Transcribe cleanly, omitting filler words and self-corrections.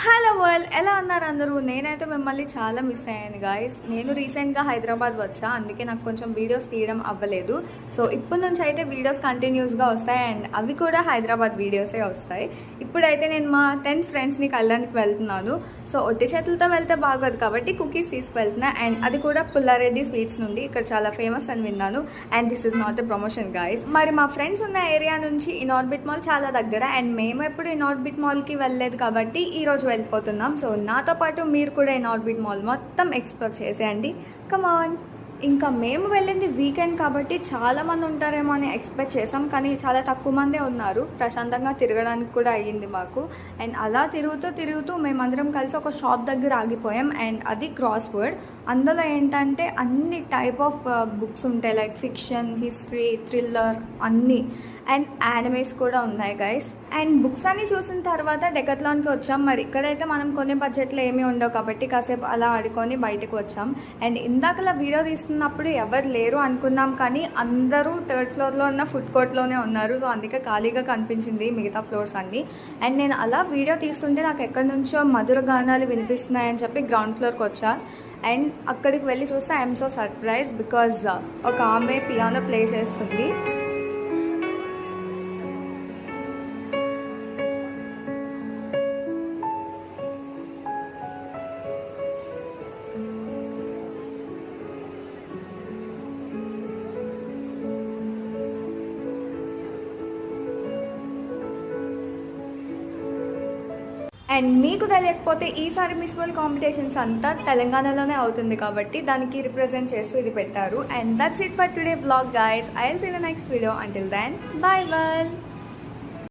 Hello world, ఎలా ఉన్నారు అందరూ? నేనైతే మిమ్మల్ని చాలా మిస్ అయ్యాను గాయస్. నేను రీసెంట్గా హైదరాబాద్ వచ్చా, అందుకే నాకు కొంచెం వీడియోస్ తీయడం అవ్వలేదు. సో ఇప్పటి నుంచి అయితే వీడియోస్ కంటిన్యూస్గా వస్తాయి అండ్ అవి కూడా హైదరాబాద్ వీడియోసే వస్తాయి. ఇప్పుడైతే నేను మా 10 ఫ్రెండ్స్ని కలడానికి వెళ్తున్నాను. సో ఒట్టి చేతులతో వెళ్తే బాగోదు కాబట్టి కుకీస్ తీసుకువెళ్తున్నా అండ్ అది కూడా పుల్లారెడ్డి స్వీట్స్ నుండి. ఇక్కడ చాలా ఫేమస్ అని విన్నాను and this is not a promotion guys. మరి మా ఫ్రెండ్స్ ఉన్న ఏరియా నుంచి ఇనార్బిట్ మాల్ చాలా దగ్గర అండ్ మేము ఎప్పుడు ఇనార్బిట్ మాల్కి వెళ్ళలేదు కాబట్టి ఈరోజు వెళ్ళిపోతున్నాం. సో నాతో పాటు మీరు కూడా ఇనార్బిట్ మాల్ మొత్తం ఎక్స్ప్లోర్ చేసేయండి. కమాన్. ఇంకా మేము వెళ్ళింది వీకెండ్ కాబట్టి చాలామంది ఉంటారేమో అని ఎక్స్పెక్ట్ చేసాం, కానీ చాలా తక్కువ మందే ఉన్నారు. ప్రశాంతంగా తిరగడానికి కూడా అయ్యింది మాకు. అండ్ అలా తిరుగుతూ మేమందరం కలిసి ఒక షాప్ దగ్గర ఆగిపోయాం అండ్ అది క్రాస్ వర్డ్. అందులో ఏంటంటే అన్ని టైప్ ఆఫ్ బుక్స్ ఉంటాయి, లైక్ ఫిక్షన్, హిస్టరీ, థ్రిల్లర్ అన్నీ. అండ్ యానిమేస్ కూడా ఉన్నాయి గైస్. అండ్ బుక్స్ అన్ని చూసిన తర్వాత డెకత్లాన్కి వచ్చాం. మరి ఇక్కడైతే మనం కొనే బడ్జెట్లో ఏమీ ఉండవు కాబట్టి కాసేపు అలా ఆడుకొని బయటకు వచ్చాం. అండ్ ఇందాకలా వీడియో తీస్తున్నప్పుడు ఎవరు లేరు అనుకున్నాం, కానీ అందరూ 3rd ఫ్లోర్లో ఉన్న ఫుడ్ కోర్ట్లోనే ఉన్నారు. సో అందుకే ఖాళీగా కనిపించింది మిగతా ఫ్లోర్స్ అన్నీ. అండ్ నేను అలా వీడియో తీస్తుంటే నాకు ఎక్కడి నుంచో మధుర గానాలు వినిపిస్తున్నాయని చెప్పి గ్రౌండ్ ఫ్లోర్కి వచ్చా. అండ్ అక్కడికి వెళ్ళి చూస్తే ఐఎమ్ సో సర్ప్రైజ్ బికాజ్ ఒక ఆమె పియానో ప్లే చేస్తుంది. అండ్ మీకు తెలియకపోతే ఈసారి మిస్ వరల్డ్ కాంపిటీషన్స్ అంతా తెలంగాణలోనే అవుతుంది కాబట్టి దానికి రిప్రజెంట్ చేస్తూ ఇది పెట్టారు. And that's it for today blog guys. I will see the next video. Until then bye by.